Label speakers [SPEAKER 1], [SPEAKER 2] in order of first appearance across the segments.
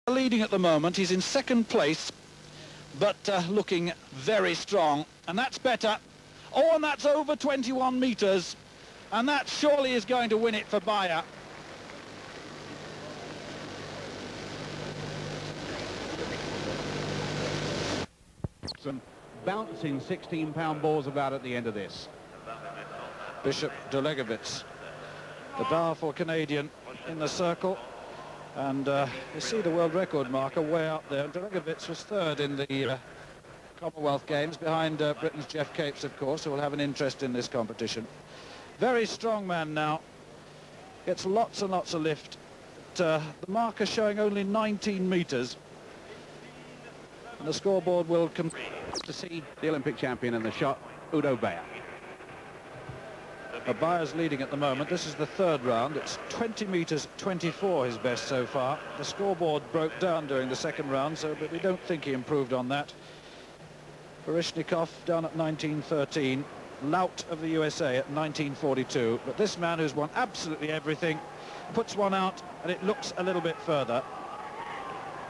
[SPEAKER 1] Leading at the moment. He's in second place, but looking very strong, and that's better. Oh, and that's over 21 metres, and that surely is going to win it for Bayer.
[SPEAKER 2] Some bouncing 16-pound balls about at the end of this.
[SPEAKER 1] Bishop Delegovitz, the powerful Canadian, in the circle. And you see the world record marker way up there. Delegovitz was third in the Commonwealth Games, behind Britain's Jeff Capes, of course, who will have an interest in this competition. Very strong man now. Gets lots and lots of lift. The marker showing only 19 metres. And the scoreboard will come
[SPEAKER 2] to see the Olympic champion in the shot, Udo Bayer.
[SPEAKER 1] Bayer's leading at the moment. This is the third round. It's 20 metres 24 his best so far. The scoreboard broke down during the second round, but we don't think he improved on that. Baryshnikov down at 1913. Laut of the USA at 1942. But this man who's won absolutely everything puts one out, and it looks a little bit further.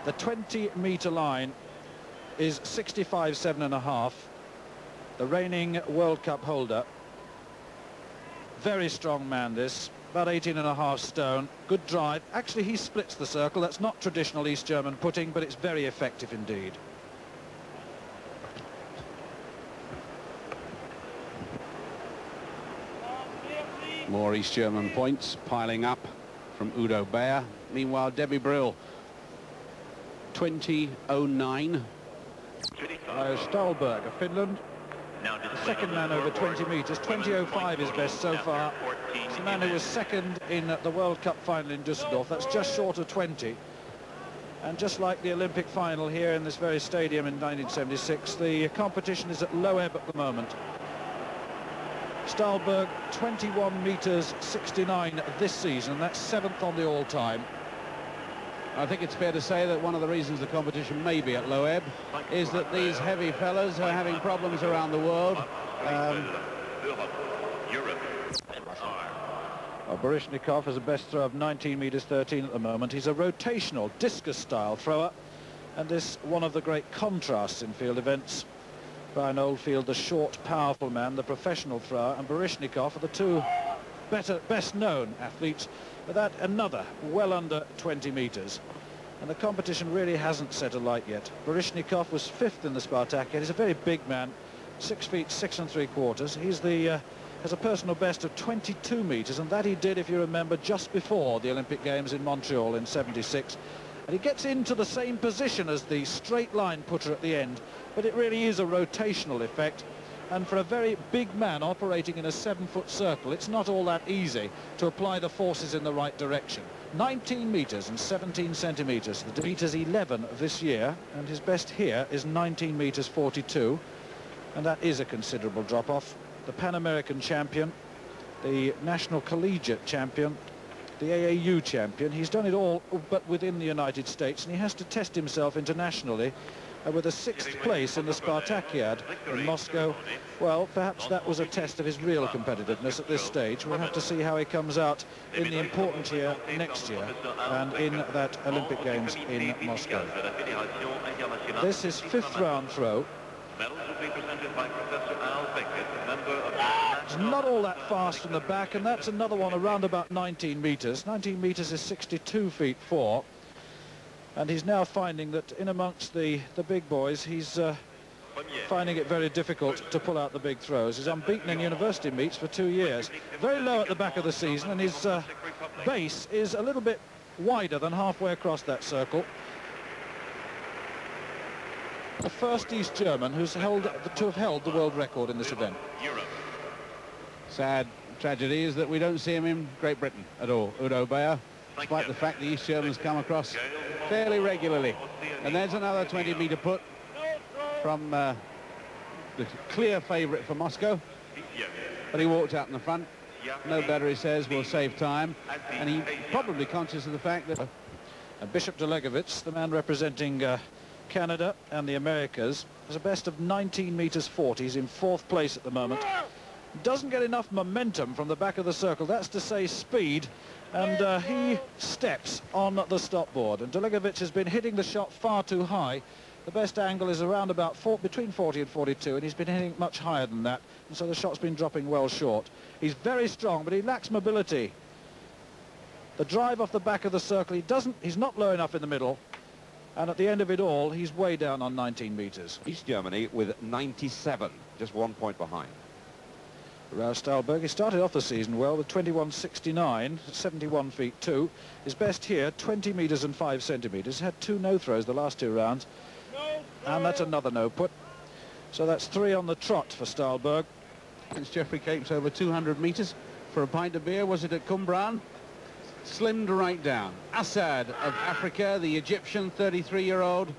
[SPEAKER 1] The 20-metre line is 65.7½. The reigning World Cup holder. Very strong man, this. About 18.5 stone. Good drive. Actually, he splits the circle. That's not traditional East German putting, but it's very effective indeed.
[SPEAKER 2] More East German points piling up from Udo Bayer. Meanwhile, Debbie Brill, 20.09.
[SPEAKER 1] Stahlberg of Finland. The second man over 20 metres, 20.05 is best so far. It's the man who was second in the World Cup final in Düsseldorf. That's just short of 20. And just like the Olympic final here in this very stadium in 1976, the competition is at low ebb at the moment. Stahlberg, 21 metres 69 this season. That's 7th on the all-time.
[SPEAKER 2] I think it's fair to say that one of the reasons the competition may be at low ebb is that these heavy fellas are having problems around the world.
[SPEAKER 1] Baryshnikov has a best throw of 19 metres 13 at the moment. He's a rotational discus-style thrower, and this one of the great contrasts in field events. Brian Oldfield, the short, powerful man, the professional thrower, and Baryshnikov are the two best-known athletes. But that another well under 20 metres, and the competition really hasn't set alight yet. Baryshnikov was 5th in the Spartakiad. He's a very big man, 6 feet 6 3/4. He's has a personal best of 22 metres, and that he did, if you remember, just before the Olympic Games in Montreal in '76. And he gets into the same position as the straight line putter at the end, but it really is a rotational effect. And for a very big man operating in a 7-foot circle, it's not all that easy to apply the forces in the right direction. 19 metres and 17 centimetres. The metres 11 of this year, and his best here is 19 metres 42. And that is a considerable drop-off. The Pan American champion, the National Collegiate champion, the AAU champion. He's done it all but within the United States, and he has to test himself internationally. With a 6th place in the Spartakiad in Moscow. Well, perhaps that was a test of his real competitiveness at this stage. We'll have to see how he comes out in the important year next year and in that Olympic Games in Moscow. This is 5th round throw. It's not all that fast from the back, and that's another one around about 19 metres. 19 metres is 62 feet 4. And he's now finding that in amongst the big boys, he's finding it very difficult to pull out the big throws. He's unbeaten in university meets for 2 years. Very low at the back of the season, and his base is a little bit wider than halfway across that circle. The first East German to have held the world record in this event.
[SPEAKER 2] Sad tragedy is that we don't see him in Great Britain at all, Udo Bayer, despite the fact the East Germans come across fairly regularly. And there's another 20-metre put from the clear favourite for Moscow, but he walked out in the front. No better, he says, will save time, and he's probably conscious of the fact that
[SPEAKER 1] Bishop Delegovitz, the man representing Canada and the Americas, has a best of 19 metres 40. He's in 4th place at the moment. Doesn't get enough momentum from the back of the circle. That's to say speed, and he steps on the stop board, and Daligovic has been hitting the shot far too high. The best angle is around about between 40 and 42, and he's been hitting much higher than that, and so the shot's been dropping well short. He's very strong, but he lacks mobility. The drive off the back of the circle, he's not low enough in the middle, and at the end of it all, he's way down on 19 metres.
[SPEAKER 3] East Germany with 97, just 1 point behind.
[SPEAKER 1] Rouse Stahlberg, he started off the season well with 21.69, 71 feet 2. His best here, 20 metres and 5 centimetres. Had 2 no-throws the last 2 rounds. And that's another no-put. So that's 3 on the trot for Stahlberg.
[SPEAKER 2] It's Geoffrey Capes over 200 metres for a pint of beer. Was it at Cwmbran? Slimmed right down. Assad of Africa, the Egyptian 33-year-old,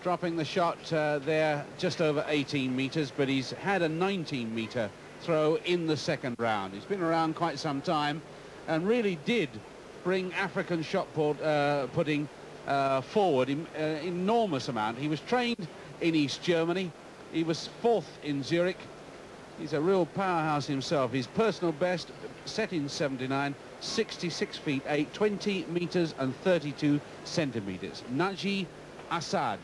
[SPEAKER 2] dropping the shot there just over 18 metres, but he's had a 19-metre throw in the second round. He's been around quite some time and really did bring African shot putting forward in enormous amount. He was trained in East Germany. He was 4th in Zurich. He's a real powerhouse himself. His personal best set in 79, 66 feet 8, 20 metres and 32 centimetres. Naji Assad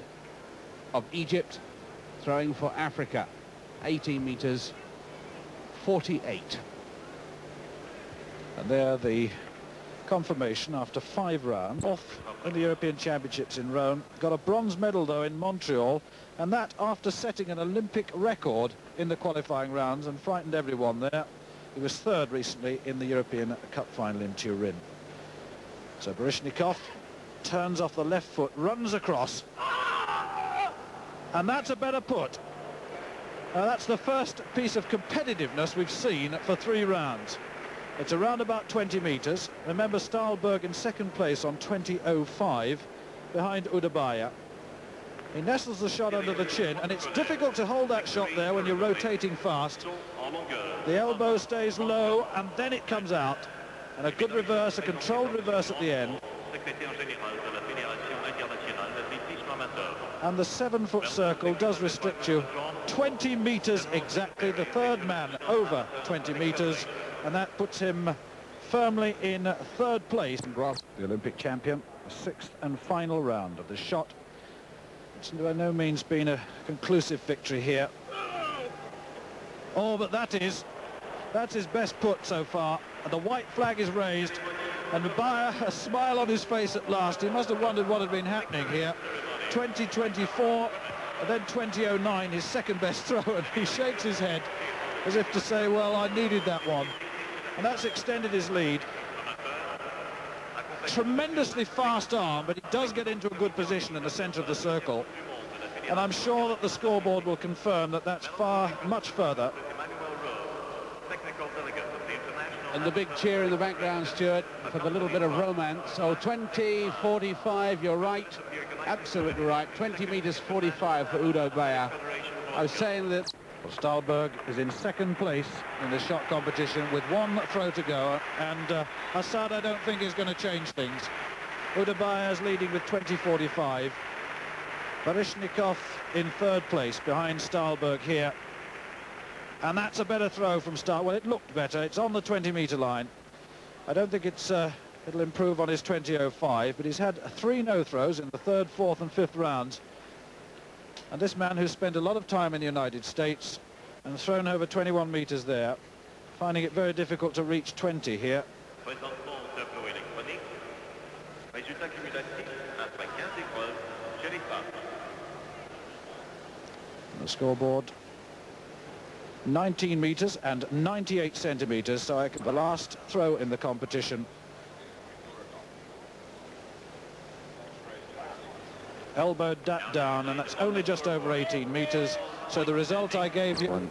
[SPEAKER 2] of Egypt throwing for Africa, 18 metres 48.
[SPEAKER 1] And there the confirmation after 5 rounds. Off in the European Championships in Rome. Got a bronze medal though in Montreal, and that after setting an Olympic record in the qualifying rounds and frightened everyone there. He was 3rd recently in the European Cup final in Turin. So Baryshnikov turns off the left foot, runs across, and that's a better put. That's the first piece of competitiveness we've seen for 3 rounds. It's around about 20 metres. Remember, Stahlberg in 2nd place on 20.05 behind Udabaya. He nestles the shot under the chin, and it's difficult to hold that shot there when you're rotating fast. The elbow stays low, and then it comes out. And a good reverse, a controlled reverse at the end. And the 7-foot circle does restrict you 20 metres exactly, the 3rd man over 20 metres, and that puts him firmly in 3rd place. The Olympic champion, the 6th and final round of the shot. It's by no means been a conclusive victory here. Oh, but that's his best put so far. And the white flag is raised, and Bayer, a smile on his face at last. He must have wondered what had been happening here. 20.24, and then 20.09, his 2nd best throw, and he shakes his head as if to say, well, I needed that one. And that's extended his lead. Tremendously fast arm, but he does get into a good position in the centre of the circle. And I'm sure that the scoreboard will confirm that that's much further.
[SPEAKER 2] And the big cheer in the background, Stuart, for the little bit of romance. So 20.45, you're right, absolutely right. 20 metres 45 for Udo Bayer. I was saying that
[SPEAKER 1] Stahlberg is in 2nd place in the shot competition with 1 throw to go, and Assad I don't think is going to change things. Udo Bayer is leading with 20.45. Baryshnikov in 3rd place behind Stahlberg here. And that's a better throw from Stahlberg. Well, it looked better. It's on the 20-metre line. I don't think it'll improve on his 20.05, but he's had 3 no-throws in the 3rd, 4th and 5th rounds. And this man who's spent a lot of time in the United States and thrown over 21 metres there, finding it very difficult to reach 20 here. The scoreboard, 19 metres and 98 centimetres, so the last throw in the competition. Elbowed that down, and that's only just over 18 metres, so the result I gave you...